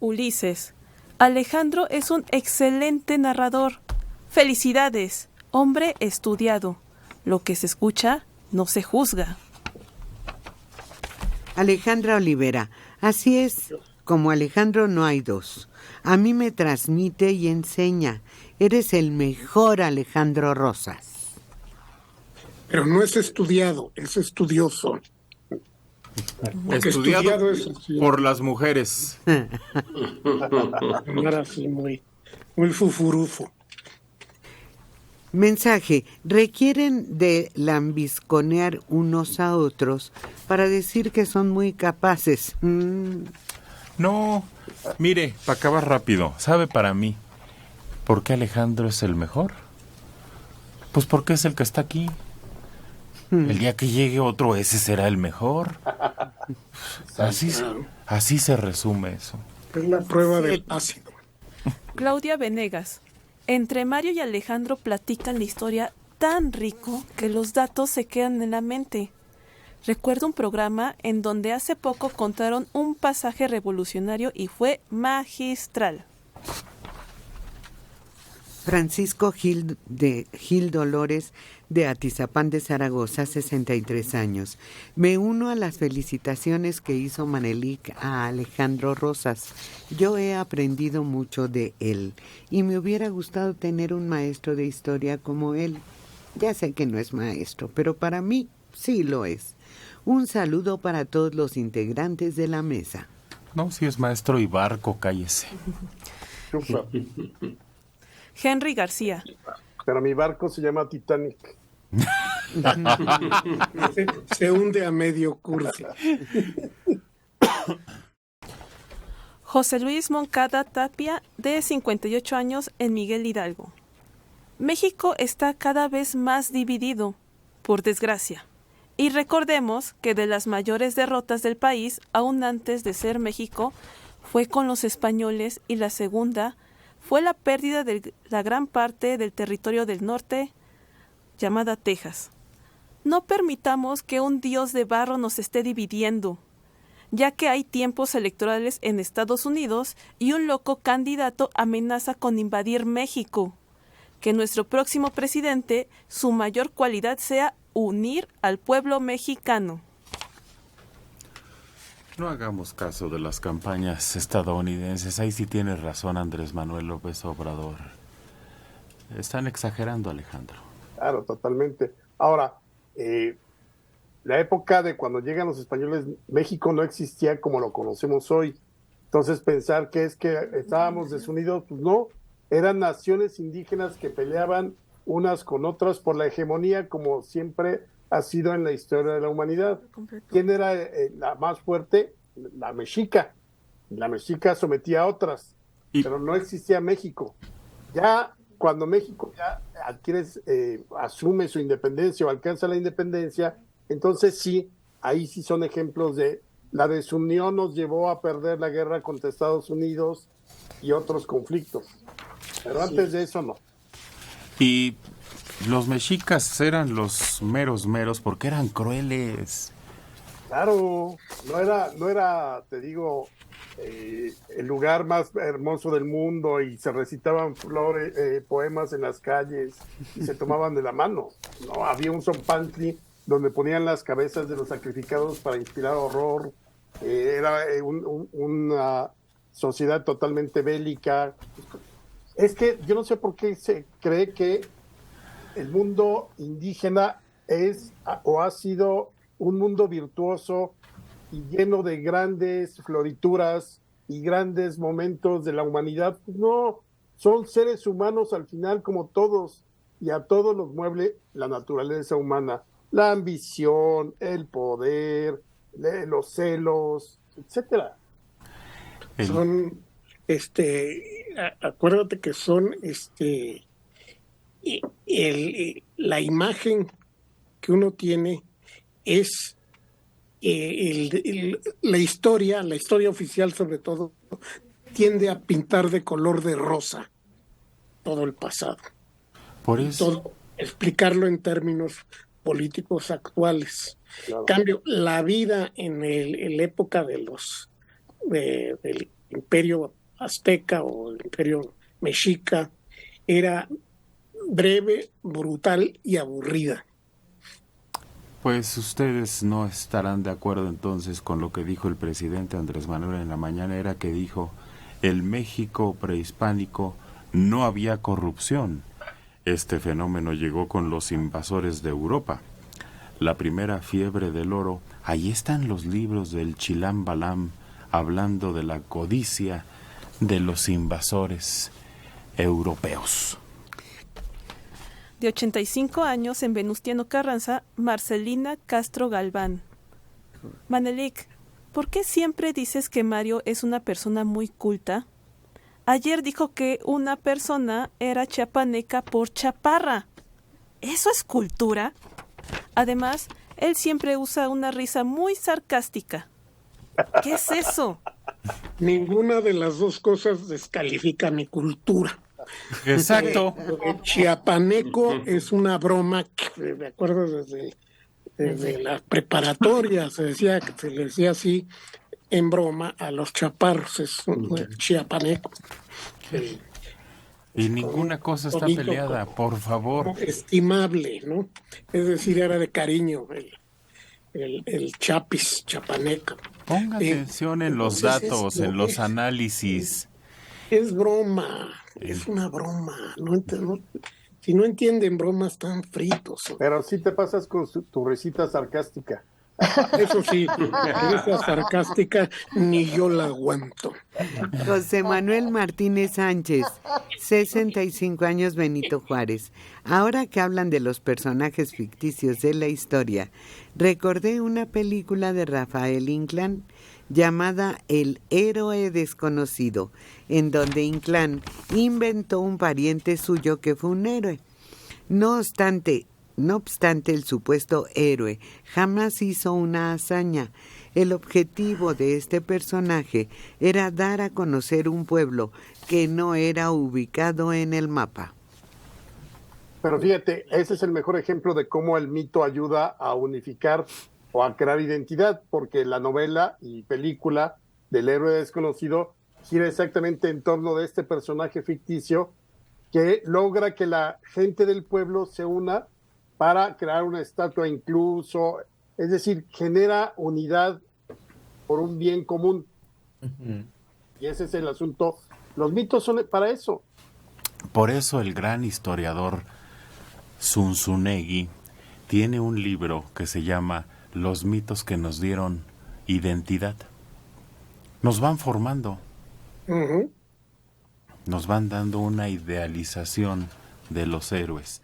Ulises, Alejandro es un excelente narrador. Felicidades, hombre estudiado. Lo que se escucha no se juzga. Alejandra Olivera, así es, como Alejandro no hay dos. A mí me transmite y enseña. Eres el mejor Alejandro Rosas. Pero no es estudiado, es estudioso. Porque Estudiado es así, por las mujeres. andar así muy fufurufo. Mensaje, requieren de lambisconear unos a otros para decir que son muy capaces. No, mire, para acabar rápido, ¿sabe para mí por qué Alejandro es el mejor? Pues porque es el que está aquí. El día que llegue otro, ese será el mejor. Así se resume eso. Es la prueba del ácido. Claudia Venegas, entre Mario y Alejandro platican la historia tan rico que los datos se quedan en la mente. Recuerdo un programa en donde hace poco contaron un pasaje revolucionario y fue magistral. Francisco Gil Dolores, de Atizapán de Zaragoza, 63 años. Me uno a las felicitaciones que hizo Manelik a Alejandro Rosas. Yo he aprendido mucho de él y me hubiera gustado tener un maestro de historia como él. Ya sé que no es maestro, pero para mí sí lo es. Un saludo para todos los integrantes de la mesa. No, si es maestro y barco, cállese. Henry García. Pero mi barco se llama Titanic. Se hunde a medio curso. José Luis Moncada Tapia, de 58 años, en Miguel Hidalgo. México está cada vez más dividido, por desgracia. Y recordemos que de las mayores derrotas del país, aún antes de ser México, fue con los españoles, y la segunda fue la pérdida de la gran parte del territorio del norte, llamada Texas. No permitamos que un dios de barro nos esté dividiendo, ya que hay tiempos electorales en Estados Unidos y un loco candidato amenaza con invadir México. Que nuestro próximo presidente, su mayor cualidad sea unir al pueblo mexicano. No hagamos caso de las campañas estadounidenses. Ahí sí tiene razón Andrés Manuel López Obrador. Están exagerando, Alejandro. Claro, totalmente. Ahora, la época de cuando llegan los españoles, México no existía como lo conocemos hoy. Entonces pensar que es que estábamos desunidos, pues no, eran naciones indígenas que peleaban unas con otras por la hegemonía, como siempre ha sido en la historia de la humanidad. ¿Quién era la más fuerte? La mexica. La mexica sometía a otras, pero no existía México. Ya cuando México ya asume su independencia o alcanza la independencia, entonces sí, ahí sí son ejemplos de la desunión nos llevó a perder la guerra contra Estados Unidos y otros conflictos. Pero antes de eso no. Y los mexicas eran los meros porque eran crueles. Claro, no era, te digo, el lugar más hermoso del mundo y se recitaban poemas en las calles y se tomaban de la mano. No, había un zompantli donde ponían las cabezas de los sacrificados para inspirar horror. Era una sociedad totalmente bélica. Es que yo no sé por qué se cree que el mundo indígena es o ha sido un mundo virtuoso y lleno de grandes florituras y grandes momentos de la humanidad. No, son seres humanos al final como todos, y a todos los mueve la naturaleza humana, la ambición, el poder, los celos, etcétera. Son, acuérdate que son, la imagen que uno tiene es la historia oficial sobre todo, tiende a pintar de color de rosa todo el pasado. Por eso. Explicarlo en términos políticos actuales. Claro. Cambio, la vida en la época de imperio azteca o el imperio mexica era breve, brutal y aburrida. Pues ustedes no estarán de acuerdo entonces con lo que dijo el presidente Andrés Manuel en la mañanera, que dijo: el México prehispánico no había corrupción. Este fenómeno llegó con los invasores de Europa. La primera fiebre del oro, ahí están los libros del Chilam Balam hablando de la codicia de los invasores europeos. De 85 años en Venustiano Carranza, Marcelina Castro Galván. Manelik, ¿por qué siempre dices que Mario es una persona muy culta? Ayer dijo que una persona era chiapaneca por chaparra. ¿Eso es cultura? Además, él siempre usa una risa muy sarcástica. ¿Qué es eso? Ninguna de las dos cosas descalifica mi cultura. Exacto. El chiapaneco es una broma que me acuerdo desde la preparatoria, se le decía así en broma a los chaparros, es un chiapaneco. Y ninguna cosa está peleada, por favor. Estimable, ¿no? Es decir, era de cariño el chapis, chapaneco. Ponga atención en los datos, en los análisis. Es broma, es una broma. Si no entienden bromas, están fritos. Pero sí te pasas con tu risita sarcástica. Eso sí, esa sarcástica ni yo la aguanto. José Manuel Martínez Sánchez, 65 años, Benito Juárez. Ahora que hablan de los personajes ficticios de la historia, recordé una película de Rafael Inclán llamada El héroe desconocido, en donde Inclán inventó un pariente suyo que fue un héroe. No obstante, el supuesto héroe jamás hizo una hazaña. El objetivo de este personaje era dar a conocer un pueblo que no era ubicado en el mapa. Pero fíjate, ese es el mejor ejemplo de cómo el mito ayuda a unificar o a crear identidad, porque la novela y película del héroe desconocido gira exactamente en torno de este personaje ficticio que logra que la gente del pueblo se una para crear una estatua incluso, es decir, genera unidad por un bien común. Y ese es el asunto. Los mitos son para eso. Por eso el gran historiador Zunzunegui tiene un libro que se llama Los mitos que nos dieron identidad. Nos van formando. Nos van dando una idealización de los héroes.